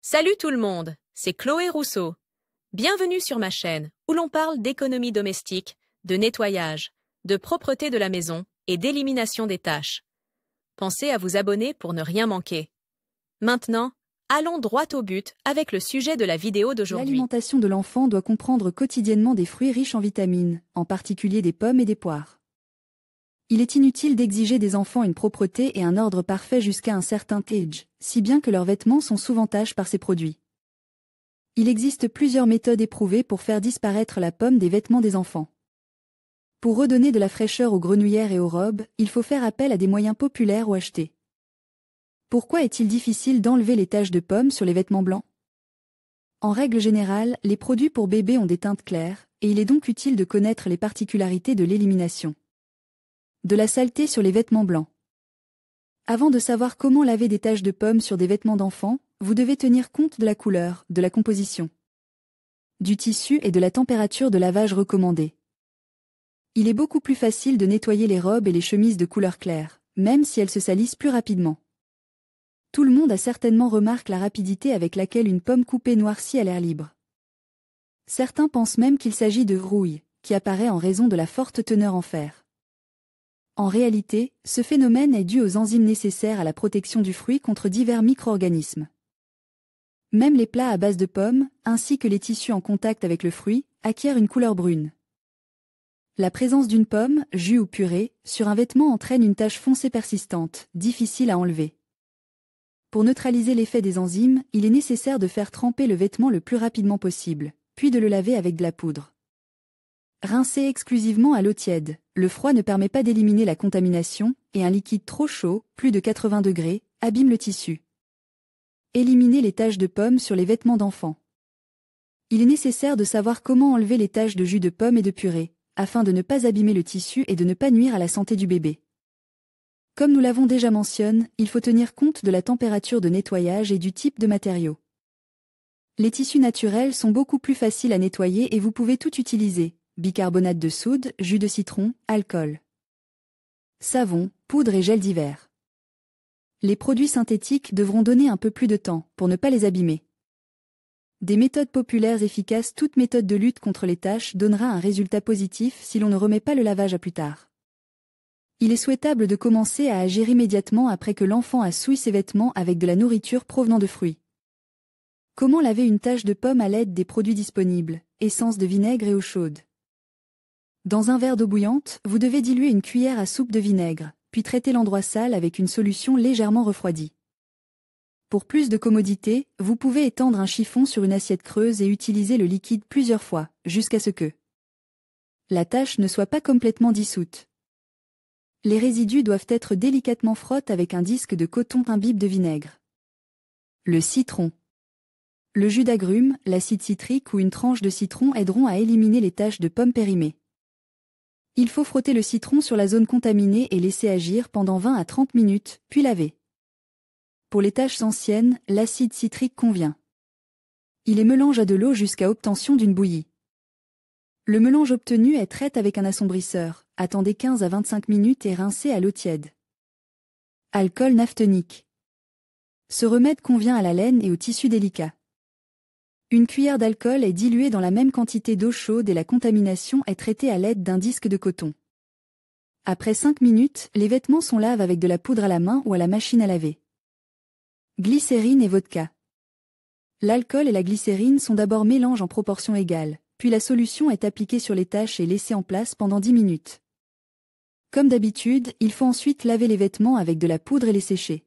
Salut tout le monde, c'est Chloé Rousseau. Bienvenue sur ma chaîne où l'on parle d'économie domestique, de nettoyage, de propreté de la maison et d'élimination des tâches. Pensez à vous abonner pour ne rien manquer. Maintenant, allons droit au but avec le sujet de la vidéo d'aujourd'hui. L'alimentation de l'enfant doit comprendre quotidiennement des fruits riches en vitamines, en particulier des pommes et des poires. Il est inutile d'exiger des enfants une propreté et un ordre parfait jusqu'à un certain âge, si bien que leurs vêtements sont souvent tachés par ces produits. Il existe plusieurs méthodes éprouvées pour faire disparaître la pomme des vêtements des enfants. Pour redonner de la fraîcheur aux grenouillères et aux robes, il faut faire appel à des moyens populaires ou achetés. Pourquoi est-il difficile d'enlever les taches de pommes sur les vêtements blancs? En règle générale, les produits pour bébés ont des teintes claires, et il est donc utile de connaître les particularités de l'élimination de la saleté sur les vêtements blancs. Avant de savoir comment laver des taches de pommes sur des vêtements d'enfants, vous devez tenir compte de la couleur, de la composition du tissu et de la température de lavage recommandée. Il est beaucoup plus facile de nettoyer les robes et les chemises de couleur claire, même si elles se salissent plus rapidement. Tout le monde a certainement remarqué la rapidité avec laquelle une pomme coupée noircit à l'air libre. Certains pensent même qu'il s'agit de rouille, qui apparaît en raison de la forte teneur en fer. En réalité, ce phénomène est dû aux enzymes nécessaires à la protection du fruit contre divers micro-organismes. Même les plats à base de pommes, ainsi que les tissus en contact avec le fruit, acquièrent une couleur brune. La présence d'une pomme, jus ou purée, sur un vêtement entraîne une tache foncée persistante, difficile à enlever. Pour neutraliser l'effet des enzymes, il est nécessaire de faire tremper le vêtement le plus rapidement possible, puis de le laver avec de la poudre. Rincer exclusivement à l'eau tiède. Le froid ne permet pas d'éliminer la contamination, et un liquide trop chaud, plus de 80 degrés, abîme le tissu. Éliminer les taches de pommes sur les vêtements d'enfants. Il est nécessaire de savoir comment enlever les taches de jus de pomme et de purée, afin de ne pas abîmer le tissu et de ne pas nuire à la santé du bébé. Comme nous l'avons déjà mentionné, il faut tenir compte de la température de nettoyage et du type de matériau. Les tissus naturels sont beaucoup plus faciles à nettoyer et vous pouvez tout utiliser. Bicarbonate de soude, jus de citron, alcool, savon, poudre et gel divers. Les produits synthétiques devront donner un peu plus de temps pour ne pas les abîmer. Des méthodes populaires efficaces. Toute méthode de lutte contre les taches donnera un résultat positif si l'on ne remet pas le lavage à plus tard. Il est souhaitable de commencer à agir immédiatement après que l'enfant a souillé ses vêtements avec de la nourriture provenant de fruits. Comment laver une tache de pomme à l'aide des produits disponibles, essence de vinaigre et eau chaude. Dans un verre d'eau bouillante, vous devez diluer une cuillère à soupe de vinaigre, puis traiter l'endroit sale avec une solution légèrement refroidie. Pour plus de commodité, vous pouvez étendre un chiffon sur une assiette creuse et utiliser le liquide plusieurs fois, jusqu'à ce que la tache ne soit pas complètement dissoute. Les résidus doivent être délicatement frottés avec un disque de coton imbibe de vinaigre. Le citron. Le jus d'agrumes, l'acide citrique ou une tranche de citron aideront à éliminer les taches de pommes périmées. Il faut frotter le citron sur la zone contaminée et laisser agir pendant 20 à 30 minutes, puis laver. Pour les taches anciennes, l'acide citrique convient. Il est mélange à de l'eau jusqu'à obtention d'une bouillie. Le mélange obtenu est traité avec un assombrisseur, attendez 15 à 25 minutes et rincez à l'eau tiède. Alcool naphthénique. Ce remède convient à la laine et aux tissus délicats. Une cuillère d'alcool est diluée dans la même quantité d'eau chaude et la contamination est traitée à l'aide d'un disque de coton. Après 5 minutes, les vêtements sont lavés avec de la poudre à la main ou à la machine à laver. Glycérine et vodka. L'alcool et la glycérine sont d'abord mélangés en proportion égale, puis la solution est appliquée sur les taches et laissée en place pendant 10 minutes. Comme d'habitude, il faut ensuite laver les vêtements avec de la poudre et les sécher.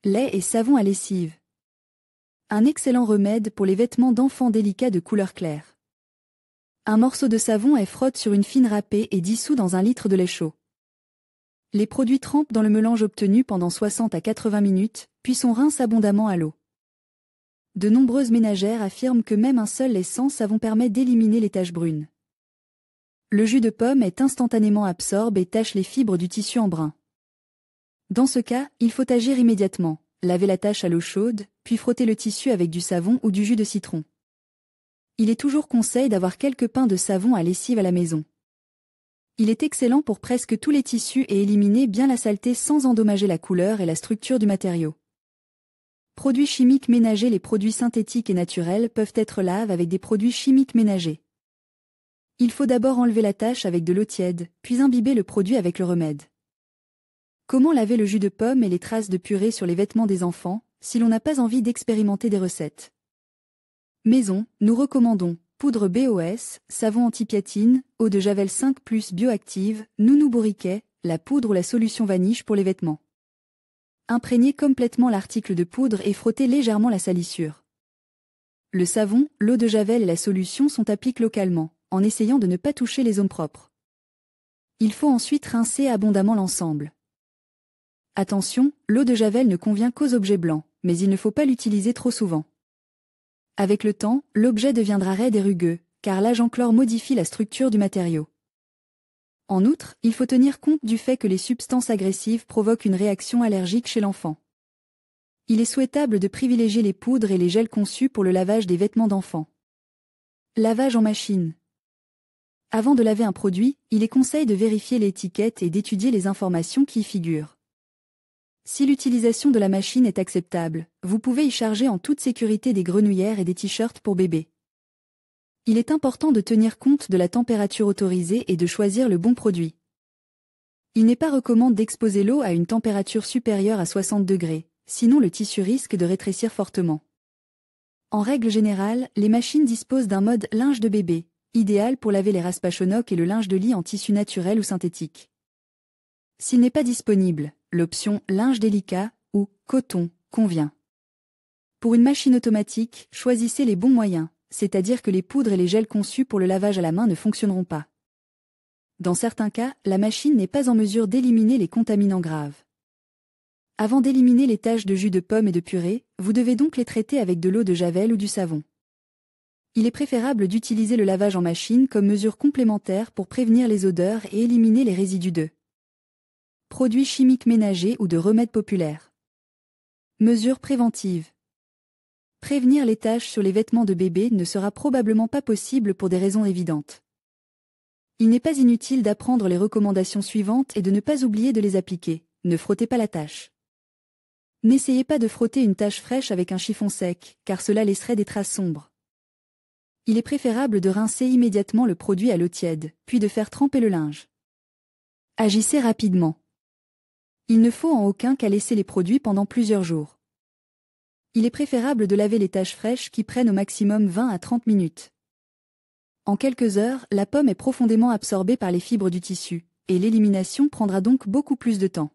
Lait et savon à lessive. Un excellent remède pour les vêtements d'enfants délicats de couleur claire. Un morceau de savon est frotté sur une fine râpée et dissous dans un litre de lait chaud. Les produits trempent dans le mélange obtenu pendant 60 à 80 minutes, puis sont rincés abondamment à l'eau. De nombreuses ménagères affirment que même un seul lait sans savon permet d'éliminer les taches brunes. Le jus de pomme est instantanément absorbé et tache les fibres du tissu en brun. Dans ce cas, il faut agir immédiatement. Laver la tache à l'eau chaude, puis frotter le tissu avec du savon ou du jus de citron. Il est toujours conseil d'avoir quelques pains de savon à lessive à la maison. Il est excellent pour presque tous les tissus et éliminer bien la saleté sans endommager la couleur et la structure du matériau. Produits chimiques ménagers. Les produits synthétiques et naturels peuvent être lavés avec des produits chimiques ménagers. Il faut d'abord enlever la tache avec de l'eau tiède, puis imbiber le produit avec le remède. Comment laver le jus de pomme et les traces de purée sur les vêtements des enfants, si l'on n'a pas envie d'expérimenter des recettes? Maison, nous recommandons poudre BOS, savon anti-piatine, eau de Javel 5+ bioactive, nounou bourriquet, la poudre ou la solution vaniche pour les vêtements. Imprégnez complètement l'article de poudre et frottez légèrement la salissure. Le savon, l'eau de Javel et la solution sont appliqués localement, en essayant de ne pas toucher les zones propres. Il faut ensuite rincer abondamment l'ensemble. Attention, l'eau de Javel ne convient qu'aux objets blancs, mais il ne faut pas l'utiliser trop souvent. Avec le temps, l'objet deviendra raide et rugueux, car l'agent chlore modifie la structure du matériau. En outre, il faut tenir compte du fait que les substances agressives provoquent une réaction allergique chez l'enfant. Il est souhaitable de privilégier les poudres et les gels conçus pour le lavage des vêtements d'enfants. Lavage en machine. Avant de laver un produit, il est conseil de vérifier l'étiquette et d'étudier les informations qui y figurent. Si l'utilisation de la machine est acceptable, vous pouvez y charger en toute sécurité des grenouillères et des t-shirts pour bébé. Il est important de tenir compte de la température autorisée et de choisir le bon produit. Il n'est pas recommandé d'exposer l'eau à une température supérieure à 60 degrés, sinon le tissu risque de rétrécir fortement. En règle générale, les machines disposent d'un mode linge de bébé, idéal pour laver les raspachonocs et le linge de lit en tissu naturel ou synthétique. S'il n'est pas disponible, l'option linge délicat ou coton convient. Pour une machine automatique, choisissez les bons moyens, c'est-à-dire que les poudres et les gels conçus pour le lavage à la main ne fonctionneront pas. Dans certains cas, la machine n'est pas en mesure d'éliminer les contaminants graves. Avant d'éliminer les taches de jus de pomme et de purée, vous devez donc les traiter avec de l'eau de Javel ou du savon. Il est préférable d'utiliser le lavage en machine comme mesure complémentaire pour prévenir les odeurs et éliminer les résidus de produits chimiques ménagers ou de remèdes populaires. Mesures préventives. Prévenir les taches sur les vêtements de bébé ne sera probablement pas possible pour des raisons évidentes. Il n'est pas inutile d'apprendre les recommandations suivantes et de ne pas oublier de les appliquer. Ne frottez pas la tache. N'essayez pas de frotter une tache fraîche avec un chiffon sec, car cela laisserait des traces sombres. Il est préférable de rincer immédiatement le produit à l'eau tiède, puis de faire tremper le linge. Agissez rapidement. Il ne faut en aucun cas laisser les produits pendant plusieurs jours. Il est préférable de laver les taches fraîches qui prennent au maximum 20 à 30 minutes. En quelques heures, la pomme est profondément absorbée par les fibres du tissu, et l'élimination prendra donc beaucoup plus de temps.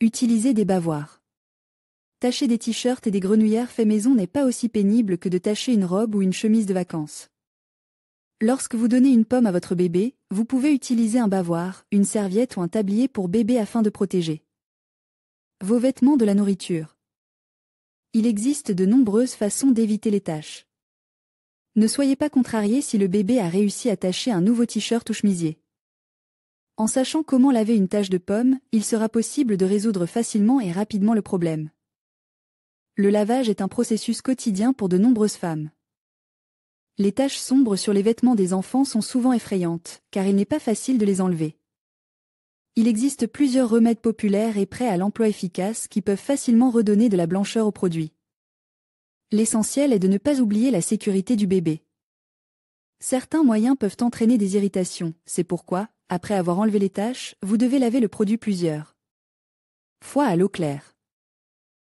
Utilisez des bavoirs. Tacher des t-shirts et des grenouillères fait maison n'est pas aussi pénible que de tacher une robe ou une chemise de vacances. Lorsque vous donnez une pomme à votre bébé, vous pouvez utiliser un bavoir, une serviette ou un tablier pour bébé afin de protéger vos vêtements de la nourriture. Il existe de nombreuses façons d'éviter les taches. Ne soyez pas contrarié si le bébé a réussi à tacher un nouveau t-shirt ou chemisier. En sachant comment laver une tache de pomme, il sera possible de résoudre facilement et rapidement le problème. Le lavage est un processus quotidien pour de nombreuses femmes. Les taches sombres sur les vêtements des enfants sont souvent effrayantes, car il n'est pas facile de les enlever. Il existe plusieurs remèdes populaires et prêts à l'emploi efficace qui peuvent facilement redonner de la blancheur au produit. L'essentiel est de ne pas oublier la sécurité du bébé. Certains moyens peuvent entraîner des irritations, c'est pourquoi, après avoir enlevé les taches, vous devez laver le produit plusieurs fois à l'eau claire.